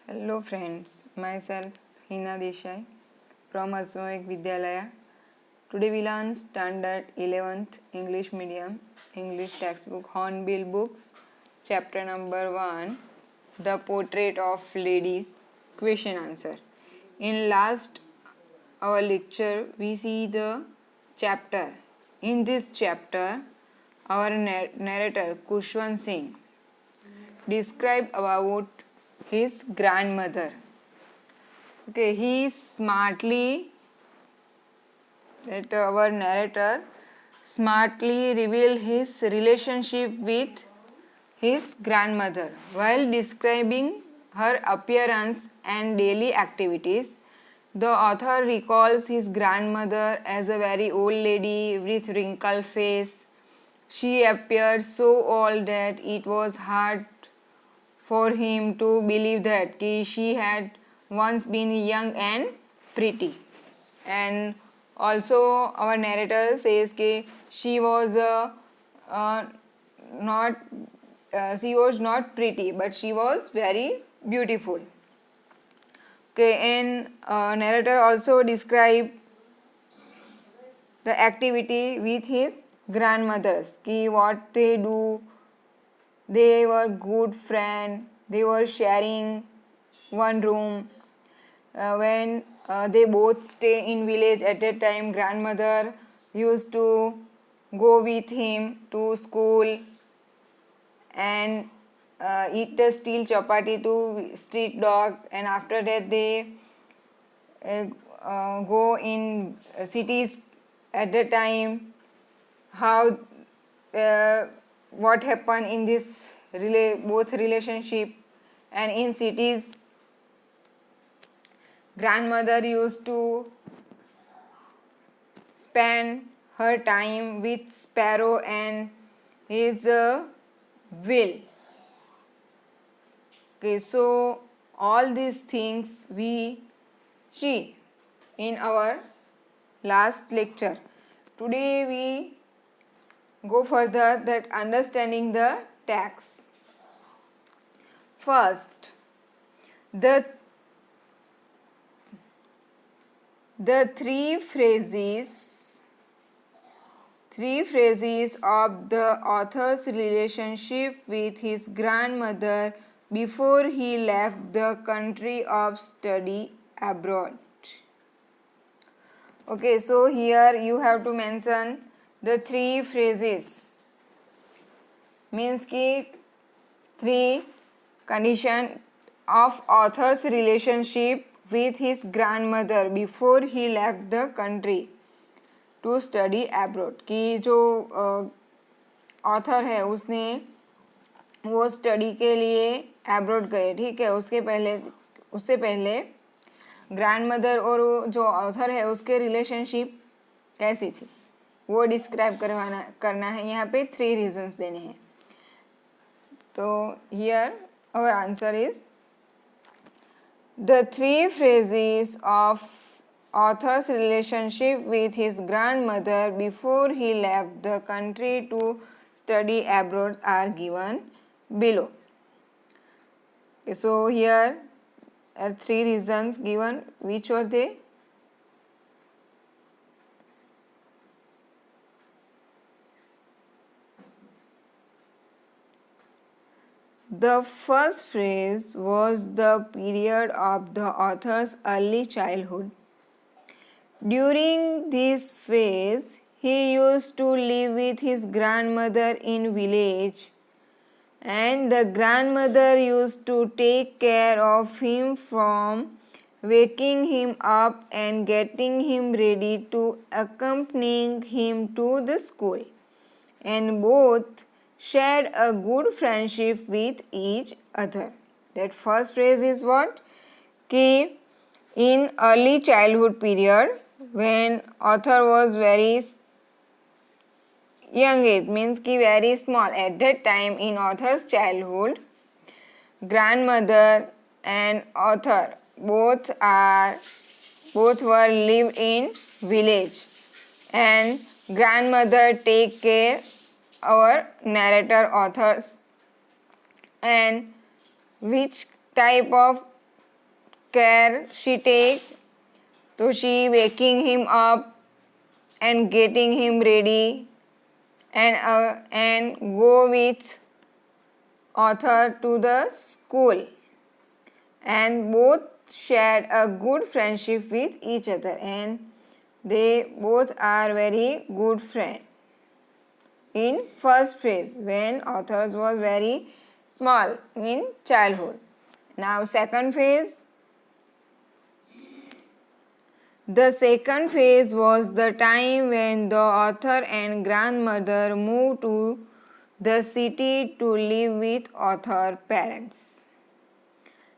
Hello friends, myself Hina Desai from Asmavik Vidyalaya. Today we learn Standard 11th English Medium English textbook Hornbill Books, chapter number 1, The Portrait of Ladies, question answer. In last our lecture we see the chapter. In this chapter our narrator Kushwant Singh described about his grandmother. Okay, he smartly, that our narrator smartly revealed his relationship with his grandmother while describing her appearance and daily activities. The author recalls his grandmother as a very old lady with wrinkled face. She appeared so old that it was hard for him to believe that she had once been young and pretty. And also our narrator says that she was not she was not pretty, but she was very beautiful. Okay, and narrator also described the activity with his grandmothers, what they do. They were good friends. They were sharing one room. When they both stay in village at that time, grandmother used to go with him to school and eat the steel chapati to street dog, and after that they go in cities at the time. How what happened in this both relationship, and in cities grandmother used to spend her time with Sparrow and his will. Okay, so all these things we see in our last lecture. Today we go further, that understanding the text. First, the three phrases of the author's relationship with his grandmother before he left the country of study abroad. Okay, so here you have to mention the three phrases, means ki three condition of author's relationship with his grandmother before he left the country to study abroad. कि जो author है उसने वो study के लिए abroad गए, ठीक है, उससे पहले ग्रैंडमदर और जो ऑथर है उसके रिलेशनशिप कैसी थी वो डिस्क्राइब करना है. यहाँ पे 3 रीजन्स देने हैं. तो here our answer is the 3 phrases of author's relationship with his grandmother before he left the country to study abroad are given below. Okay, so here are 3 reasons given. Which were they? The first phrase was the period of the author's early childhood. During this phase, he used to live with his grandmother in village, and the grandmother used to take care of him from waking him up and getting him ready to accompanying him to the school, and both shared a good friendship with each other. That first phrase is what? Ki in early childhood period, when author was very young age, means ki very small, at that time in author's childhood, grandmother and author both were live in village, and grandmother take care our narrator authors, and which type of care she take? So she waking him up and getting him ready and go with author to the school, and both shared a good friendship with each other, and they both are very good friends. In first phase, when authors was very small in childhood. Now second phase. The second phase was the time when the author and grandmother moved to the city to live with author parents.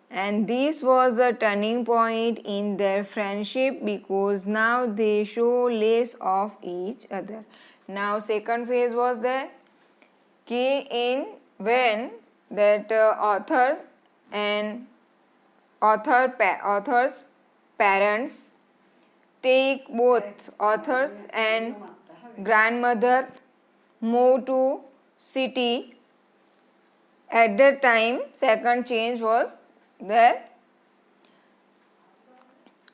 And this was a turning point in their friendship because now they show less of each other. Now second phase was there in when that authors and author's parents take both authors and grandmother move to city. At that time second change was there.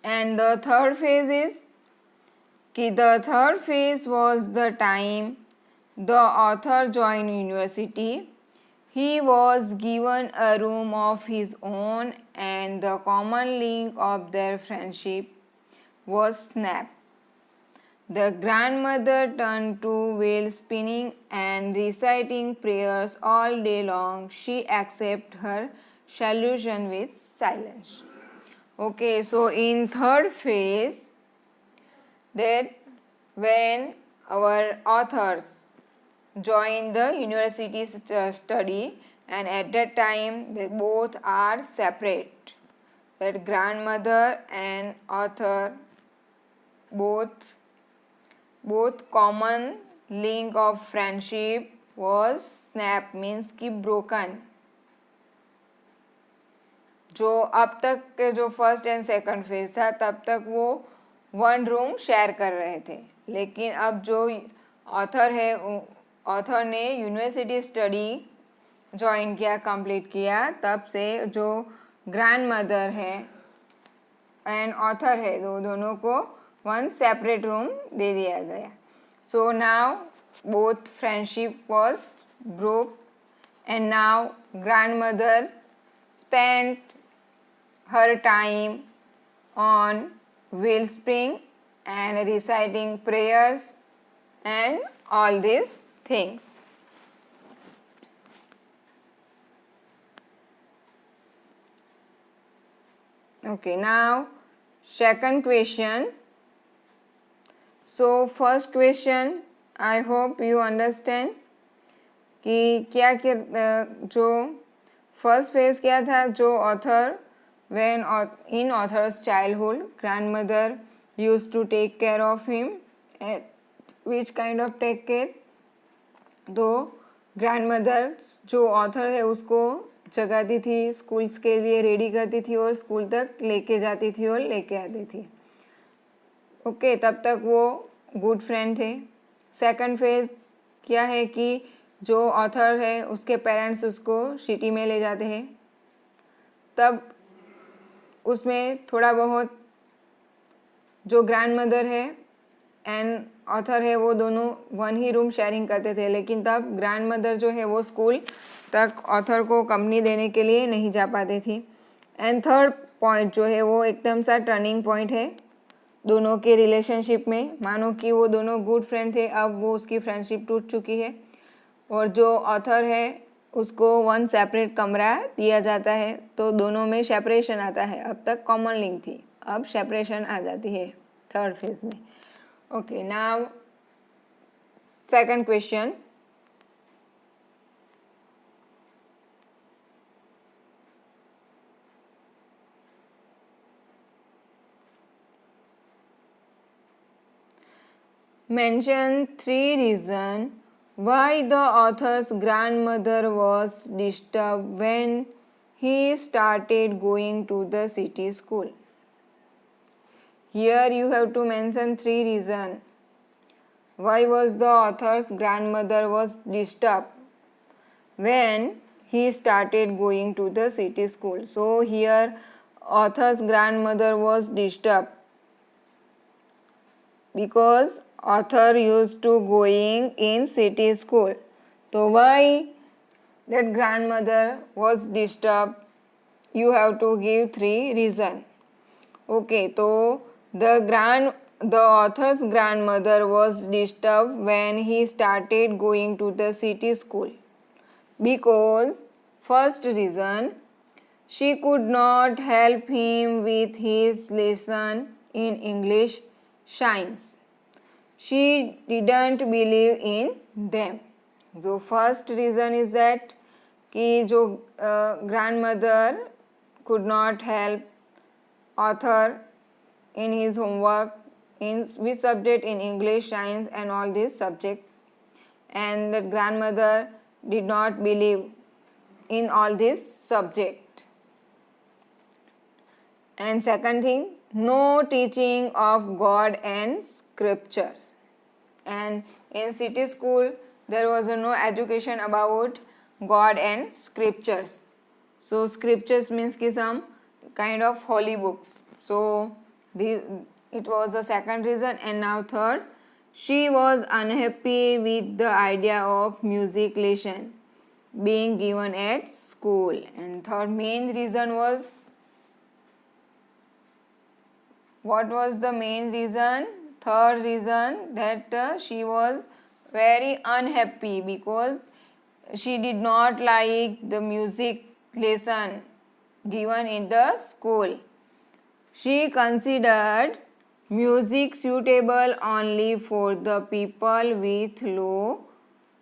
And the third phase is the third phase was the time the author joined university. He was given a room of his own, and the common link of their friendship was snapped. The grandmother turned to wheel spinning and reciting prayers all day long. She accepted her solution with silence. Okay, so in third phase, that when our authors join the university study, and at that time they both are separate, that grandmother and author both common link of friendship was snap, means कि broken. जो अब तक के जो first and second phase था तब तक वो वन रूम शेयर कर रहे थे, लेकिन अब जो ऑथर है ऑथर ने यूनिवर्सिटी स्टडी ज्वाइन किया, कंप्लीट किया, तब से जो ग्रैंड मदर है एंड ऑथर है दोनों को वन सेपरेट रूम दे दिया गया. So now both friendship was broke and now grand mother spend her time on wellspring and reciting prayers and all these things. Okay, now second question. So first question, I hope you understand कि क्या जो first phase क्या था, जो author when in author's childhood grandmother used to take care of him. Which kind of take care? तो grandmother जो author है उसको जगाती थी, स्कूल्स के लिए रेडी करती थी और स्कूल तक लेके जाती थी और लेके आती थी. ओके, तब तक वो गुड फ्रेंड थे. सेकंड फेज क्या है कि जो ऑथर है उसके पेरेंट्स उसको सिटी में ले जाते हैं, तब उसमें थोड़ा बहुत जो ग्रैंड मदर है एंड ऑथर है वो दोनों वन ही रूम शेयरिंग करते थे, लेकिन तब ग्रैंड मदर जो है वो स्कूल तक ऑथर को कंपनी देने के लिए नहीं जा पाती थी. एंड थर्ड पॉइंट जो है वो एकदम सा टर्निंग पॉइंट है दोनों के रिलेशनशिप में. मानो कि वो दोनों गुड फ्रेंड थे, अब वो उसकी फ्रेंडशिप टूट चुकी है और जो ऑथर है उसको वन सेपरेट कमरा दिया जाता है, तो दोनों में सेपरेशन आता है. अब तक कॉमन लिंक थी, अब सेपरेशन आ जाती है थर्ड फेज में. Okay, now second question. Mention 3 reasons why the author's grandmother was disturbed when he started going to the city school. Here you have to mention 3 reasons why was the author's grandmother was disturbed when he started going to the city school. So here author's grandmother was disturbed because author used to going in city school. So why that grandmother was disturbed? You have to give 3 reasons. Okay, so the author's grandmother was disturbed when he started going to the city school because first reason, she could not help him with his lesson in English science. She didn't believe in them. So first reason is that कि जो grandmother could not help author in his homework in which subject, in English, science and all these subject, and that grandmother did not believe in all this subject. And second thing, no teaching of God and scriptures. And in city school there was no education about God and scriptures. So scriptures means ki some kind of holy books. So it was the second reason. And now third, she was unhappy with the idea of music lesson being given at school. And third main reason was, what was the main reason? Third reason, that she was very unhappy because she did not like the music lesson given in the school. She considered music suitable only for the people with low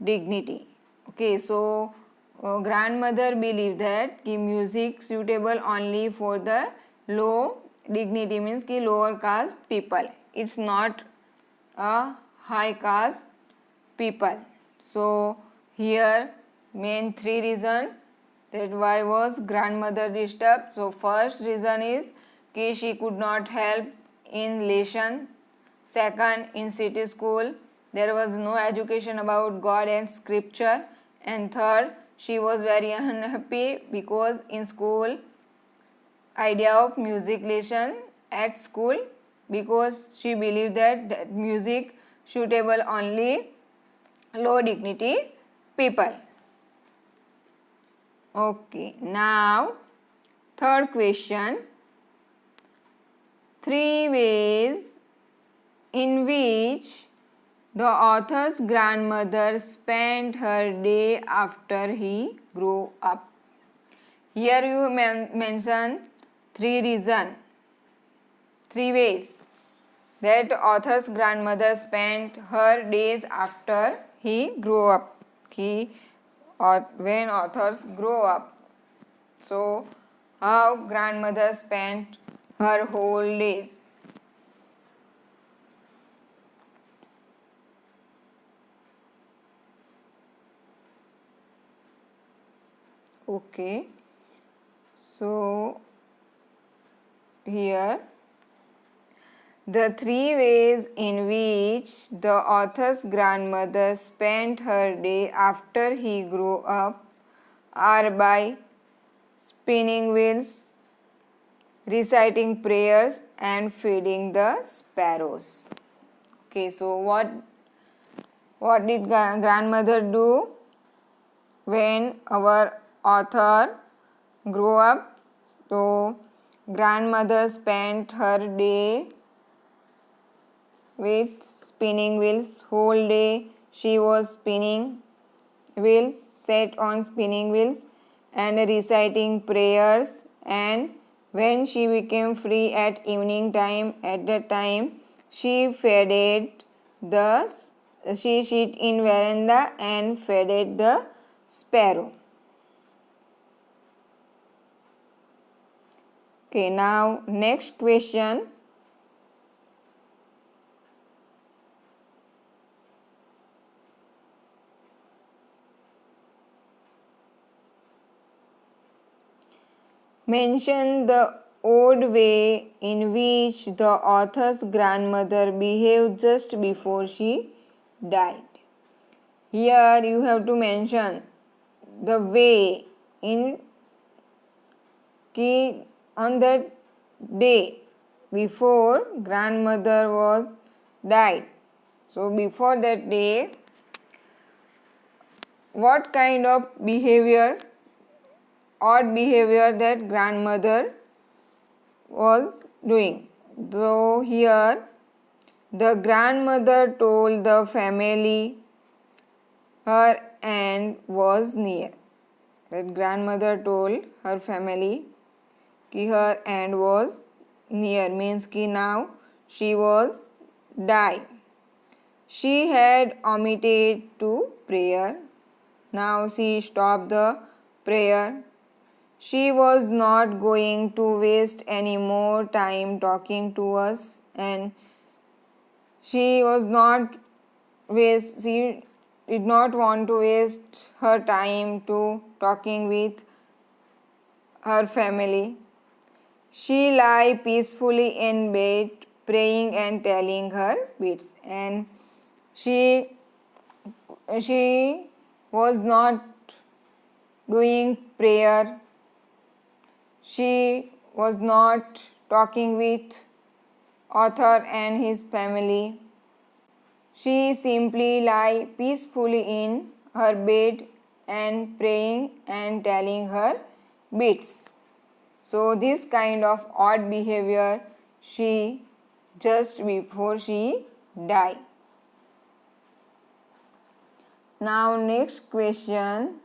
dignity. Okay, so grandmother believed that ki music suitable only for the low dignity, means ki lower caste people. It's not a high caste people. So here main 3 reason that why was grandmother disturbed. So first reason is कि she could not help in lesson. Second, in city school there was no education about God and scripture. And third, she was very unhappy because in school idea of music lesson at school, because she believed that music suitable only low dignity people. Okay, now third question, 3 ways in which the author's grandmother spent her day after he grew up. Here you mention 3 reasons, 3 ways that author's grandmother spent her days after he grew up. When authors grow up, so how grandmother spent her whole days. Okay, so here the 3 ways in which the author's grandmother spent her day after he grew up are by spinning wheels, reciting prayers and feeding the sparrows. Okay, so what did grandmother do when our author grew up? So grandmother spent her day with spinning wheels. Whole day she was spinning wheels, set on spinning wheels and reciting prayers. And when she became free at evening time, at that time she fed she sit in veranda and fed the sparrow. Okay, now next question. Mention the odd way in which the author's grandmother behaved just before she died. Here you have to mention the way in कि on that day before grandmother was died. So before that day, what kind of behavior, odd behavior that grandmother was doing? So here the grandmother told the family her end was near. That grandmother told her family कि her end was near, means कि now she was die. She had omitted to prayer. Now she stopped the prayer. She was not going to waste any more time talking to us, and she did not want to waste her time to talking with her family. She lay peacefully in bed, praying and telling her beads, and she was not doing prayer. She was not talking with author and his family. She simply lay peacefully in her bed and praying and telling her beads. So this kind of odd behavior she just before she died. Now next question.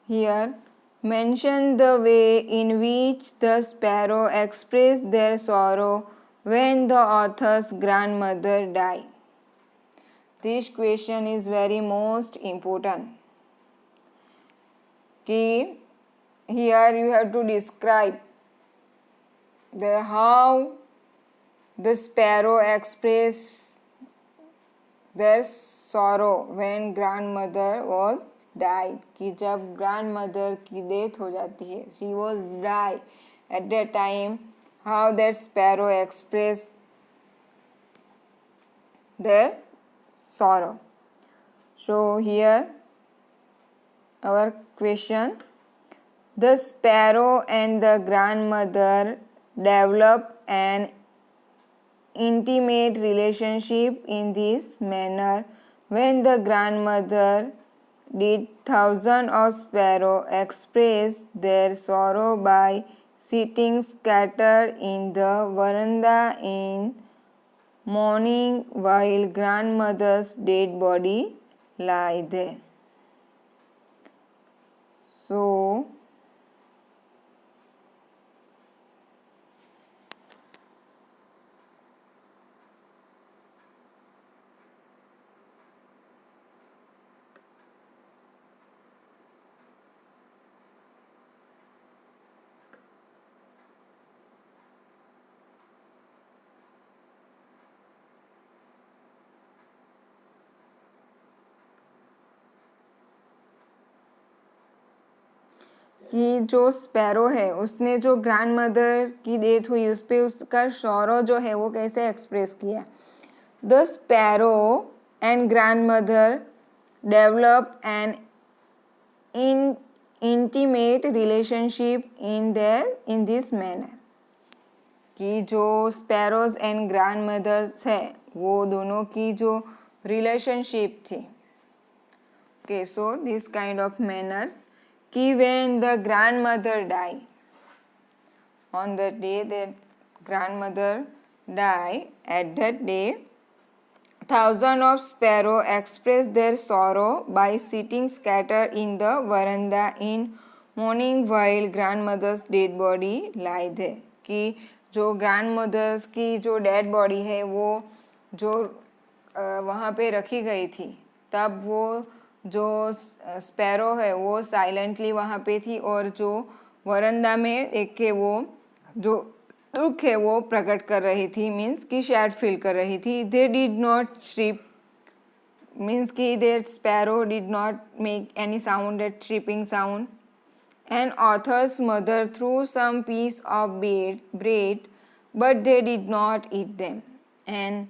Here, mention the way in which the sparrow expressed their sorrow when the author's grandmother died. This question is very most important. Here you have to describe how the sparrow expressed their sorrow when grandmother was died. कि जब grandmother की death हो जाती है, she was died at that time, how that sparrow expressed their sorrow. So here our question: the sparrow and the grandmother developed an intimate relationship in this manner when the grandmother did thousands of sparrows express their sorrow by sitting scattered in the veranda in mourning while grandmother's dead body lay there. So कि जो sparrow है उसने जो grand mother की death हुई उस पर उसका सौरो जो है वो कैसे एक्सप्रेस किया. The sparrow and grand mother develop an intimate relationship in this manner. कि जो स्पैरोज एंड ग्रैंड मदर्स है वो दोनों की जो रिलेशनशिप थी. Okay, so this kind of manners कि when the grandmother died, on the day that grandmother died, at that day thousands of sparrows expressed their sorrow by sitting scattered in the veranda in mourning while grandmother's dead body lie there. कि जो grandmothers की जो dead body है वो जो वहाँ पे रखी गई थी तब वो जो स्पैरो है वो साइलेंटली वहाँ पे थी और जो वरंदा में एक के वो जो दुख है वो प्रकट कर रही थी. मीन्स कि सैड फील कर रही थी. They did not chirp, means कि their sparrow did not make any sound, that chirping sound. An author's mother threw some piece of bread, but they did not eat them. And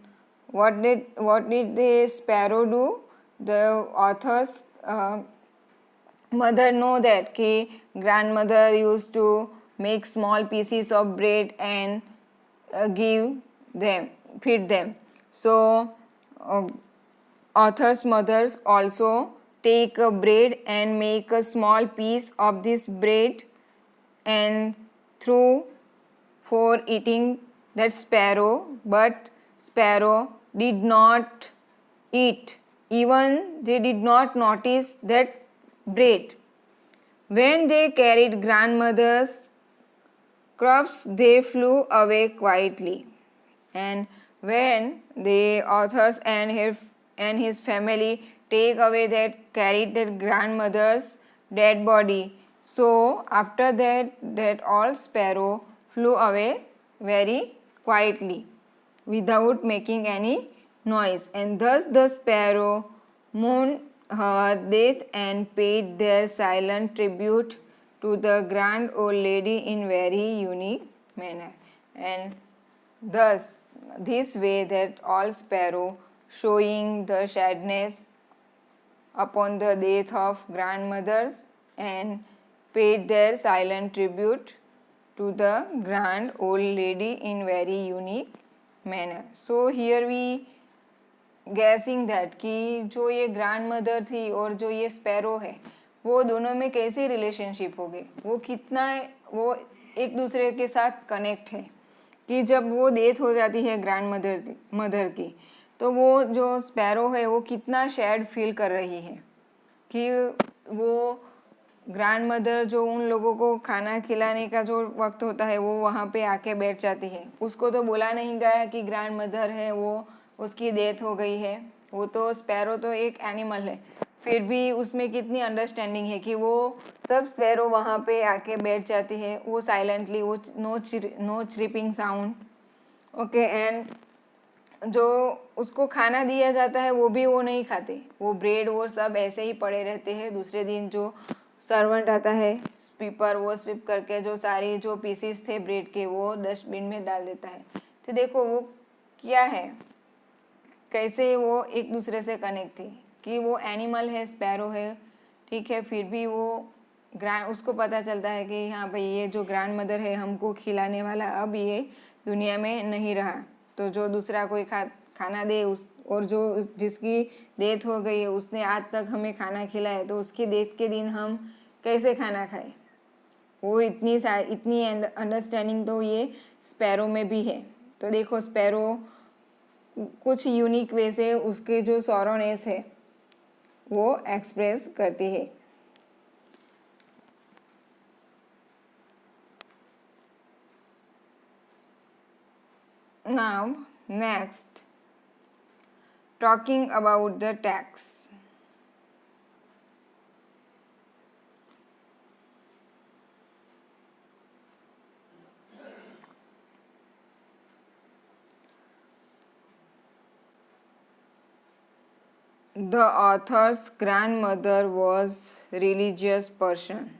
what did the sparrow do? The author's mother know that कि grandmother used to make small pieces of bread and feed them. So author's mothers also take a bread and make a small piece of this bread and threw for eating that sparrow, but sparrow did not eat, even they did not notice that bread. When they carried grandmother's crops, they flew away quietly. And when the authors and his family take away carried their grandmother's dead body, so after that all sparrow flew away very quietly without making any noise, and thus the sparrow mourned her death and paid their silent tribute to the grand old lady in very unique manner. And thus this way that all sparrow showing the sadness upon the death of grandmothers and paid their silent tribute to the grand old lady in very unique manner. So here we guessing that कि जो ये grand mother थी और जो ये sparrow है वो दोनों में कैसी रिलेशनशिप होगी, वो कितना वो एक दूसरे के साथ कनेक्ट है कि जब वो डेथ हो जाती है ग्रैंड मदर की तो वो जो स्पैरो है वो कितना सैड फील कर रही है कि वो ग्रैंड मदर जो उन लोगों को खाना खिलाने का जो वक्त होता है वो वहाँ पे आके बैठ जाती है. उसको तो बोला नहीं गया कि ग्रैंड मदर है वो उसकी डेथ हो गई है. वो तो स्पैरो तो एक एनिमल है, फिर भी उसमें कितनी अंडरस्टैंडिंग है कि वो सब स्पैरो वहाँ पे आके बैठ जाती है. वो साइलेंटली, वो नो चिरिपिंग साउंड. ओके, एंड जो उसको खाना दिया जाता है वो भी वो नहीं खाते. वो ब्रेड वो सब ऐसे ही पड़े रहते हैं. दूसरे दिन जो सर्वेंट आता है स्वीपर, वो स्वीप करके जो सारी जो पीसीस थे ब्रेड के वो डस्टबिन में डाल देता है. तो देखो वो क्या है, कैसे वो एक दूसरे से कनेक्ट थी कि वो एनिमल है, स्पैरो है, ठीक है, फिर भी वो उसको पता चलता है कि हाँ भाई ये जो ग्रैंड मदर है हमको खिलाने वाला अब ये दुनिया में नहीं रहा, तो जो दूसरा कोई खाना दे और जो जिसकी डेथ हो गई है उसने आज तक हमें खाना खिलाया, तो उसकी डेथ के दिन हम कैसे खाना खाए. वो इतनी अंडरस्टैंडिंग तो ये स्पैरो में भी है. तो देखो स्पैरो कुछ यूनिक वे से उसके जो सॉरोनेस है वो एक्सप्रेस करती है. Now next, talking about the tax. The author's grandmother was a religious person.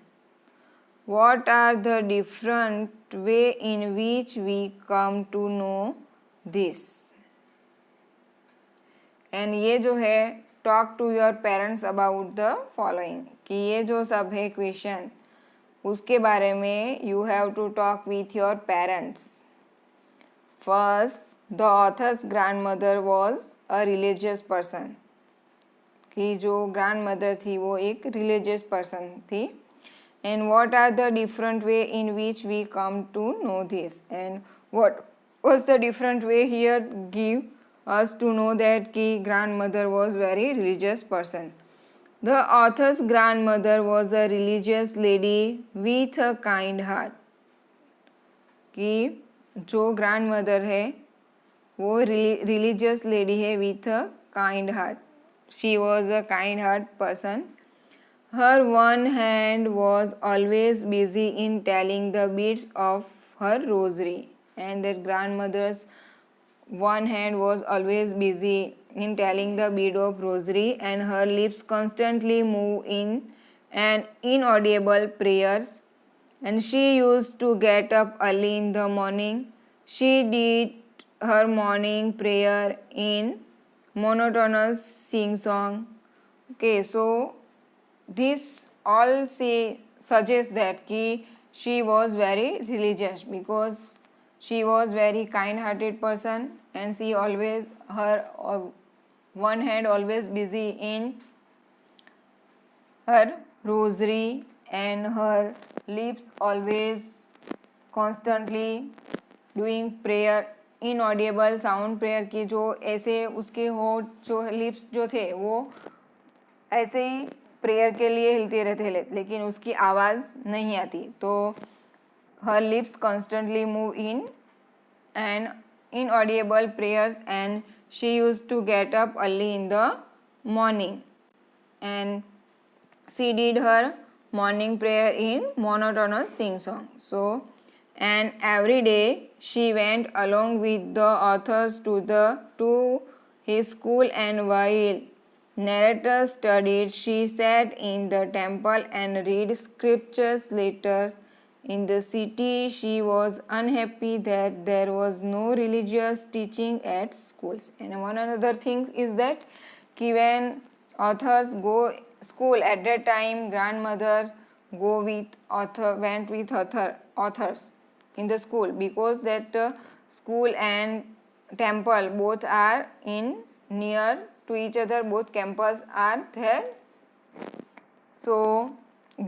What are the different way in which we come to know this? And ये जो है talk to your parents about the following, कि ये जो सब है question उसके बारे में you have to talk with your parents. First, the author's grandmother was a religious person. कि जो ग्रैंड मदर थी वो एक रिलीजियस पर्सन थी. And what are the different way in which we come to know this? And what was the different way here give us to know that ki grandmother was very religious person? The author's grandmother was a religious lady with a kind heart. कि जो grandmother है वो religious lady है with a kind heart. She was a kind heart person. Her one hand was always busy in telling the beads of her rosary, and that grandmother's one hand was always busy in telling the bead of rosary, and her lips constantly move in and inaudible prayers, and she used to get up early in the morning. She did her morning prayer in monotonous sing song. Okay, so this all suggests that she was very religious, because she was very kind hearted person, and she always her one hand always busy in her rosary, and her lips always constantly doing prayer, inaudible sound prayer की, जो ऐसे उसके होठ जो lips जो थे वो ऐसे ही प्रेयर के लिए हिलते रहते, लेकिन उसकी आवाज़ नहीं आती. तो her lips constantly move in and inaudible prayers, and she used to get up early in the morning, and she did her morning prayer in monotonous sing song. So, and every day she went along with the authors to his school, and while narrator studied, she sat in the temple and read scriptures. Later in the city, she was unhappy that there was no religious teaching at schools. And one another thing is that when authors go school at that time, grandmother went with authors in the school, because that school and temple both are in near to each other, both campus are there. So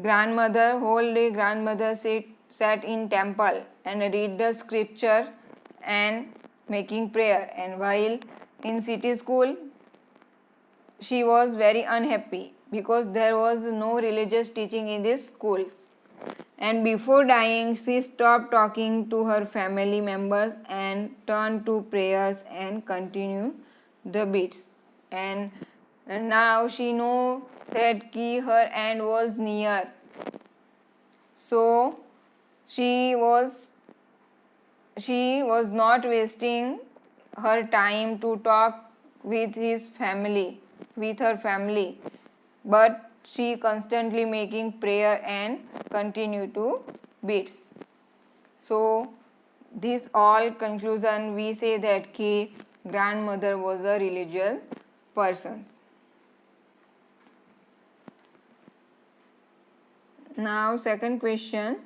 grandmother, whole day grandmother sat in temple and read the scripture and making prayer, and while in city school she was very unhappy because there was no religious teaching in this school. And before dying, she stopped talking to her family members and turned to prayers and continued the beats. And now she knew that her end was near. So she was not wasting her time to talk with her family, but she constantly making prayer and continue to beats. So this all conclusion we say that grandmother was a religious person. Now second question.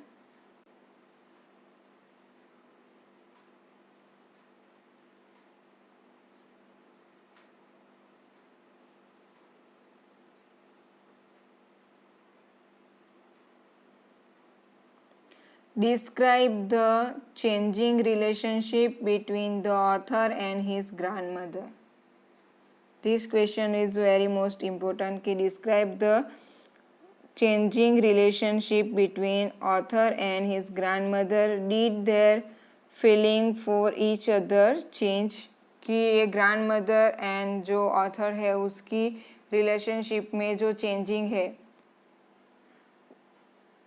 Describe the changing relationship between the author and his grandmother. This question is very most important. Describe the changing relationship between author and his grandmother. Did their feeling for each other change? कि ये grandmother and जो author है उसकी relationship में जो changing है,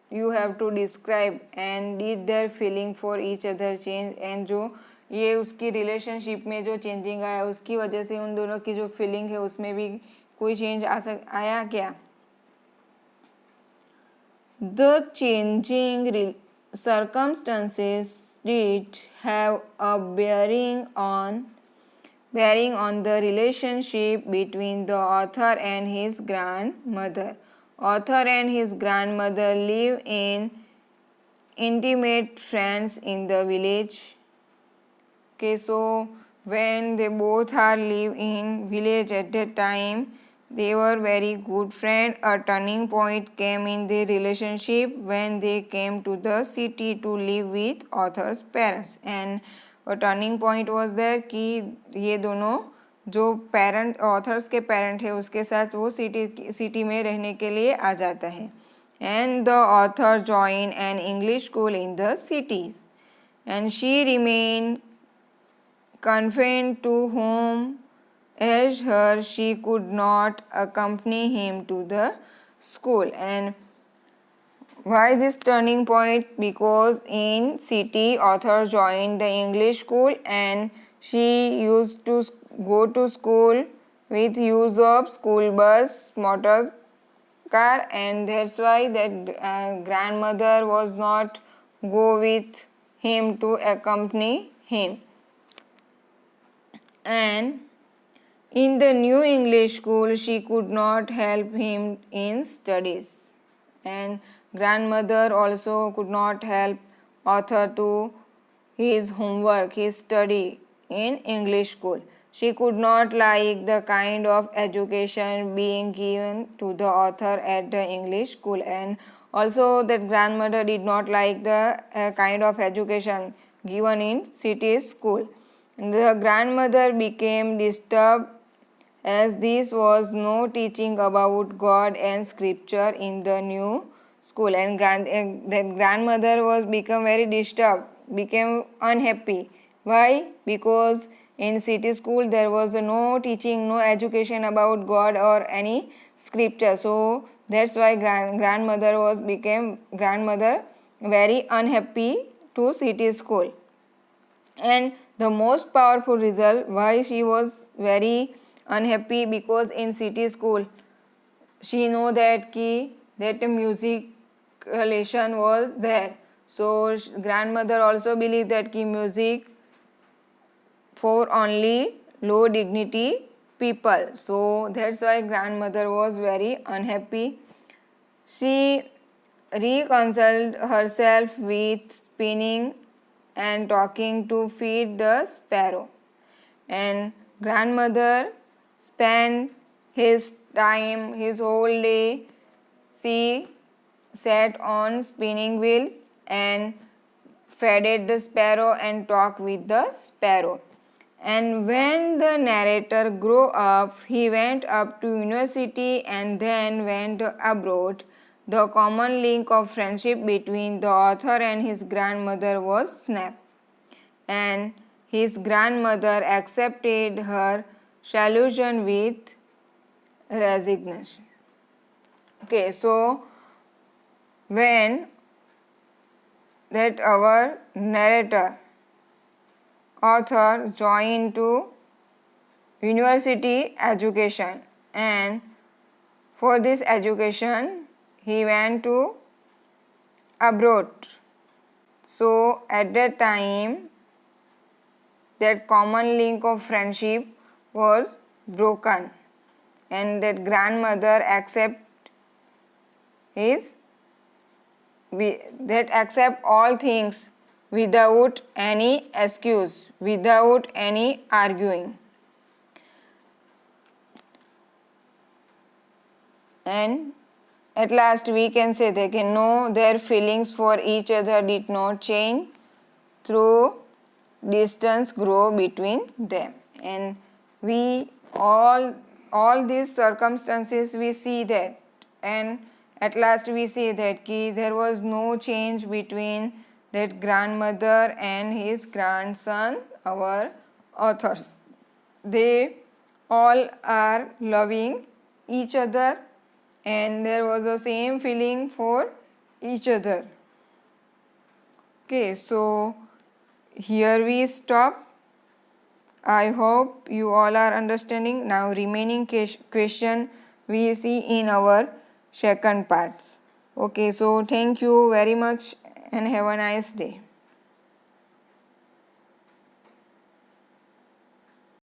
you have to describe, and did their feeling for each other change, and जो ये उसकी relationship में जो changing आया उसकी वजह से उन दोनों की जो feeling है उसमें भी कोई change आया क्या? The changing circumstances did have a bearing on the relationship between the author and his grandmother. Author and his grandmother live in intimate friends in the village. Okay, so when they both are live in village at that time, they were very good friends. A turning point came in their relationship when they came to the city to live with author's parents. And a turning point was there कि ये दोनों जो parent authors के parent है उसके साथ वो city में रहने के लिए आ जाता है. And the author joined an English school in the cities, and she remained confined to home. As her, she could not accompany him to the school. And why this turning point? Because in city, author joined the English school, and she used to go to school with use of school bus, motor car, and that's why that grandmother was not go with him to accompany him. And in the new English school, she could not help him in studies. And grandmother also could not help author to his homework, his study in English school. She could not like the kind of education being given to the author at the English school, and also that grandmother did not like the kind of education given in city school. The grandmother became disturbed as this was no teaching about God and scripture in the new school, and that grandmother was become very disturbed, became unhappy. Why? Because in city school there was no teaching, no education about God or any scripture. So that's why grandmother became very unhappy to city school. And the most powerful result why she was very unhappy, because in city school she know that music lesson was there. So grandmother also believed that music for only low dignity people. So that's why grandmother was very unhappy. She reconciled herself with spinning and talking to feed the sparrow. And grandmother spent his time, his whole day, she sat on spinning wheels and fed the sparrow and talked with the sparrow. And when the narrator grew up, he went up to university and then went abroad. The common link of friendship between the author and his grandmother was snapped, and his grandmother accepted her solution with resignation. Okay, so when that our narrator author joined to university education, and for this education he went to abroad. So at that time that common link of friendship was broken, and that grandmother accept all things without any excuse, without any arguing. And at last we can say they can know their feelings for each other did not change through distance grow between them. And we all these circumstances we see that, and at last we see that there was no change between that grandmother and his grandson, our authors. They all are loving each other, and there was the same feeling for each other. Okay, so here we stop. I hope you all are understanding. Now remaining question we see in our second parts. Okay, so thank you very much and have a nice day.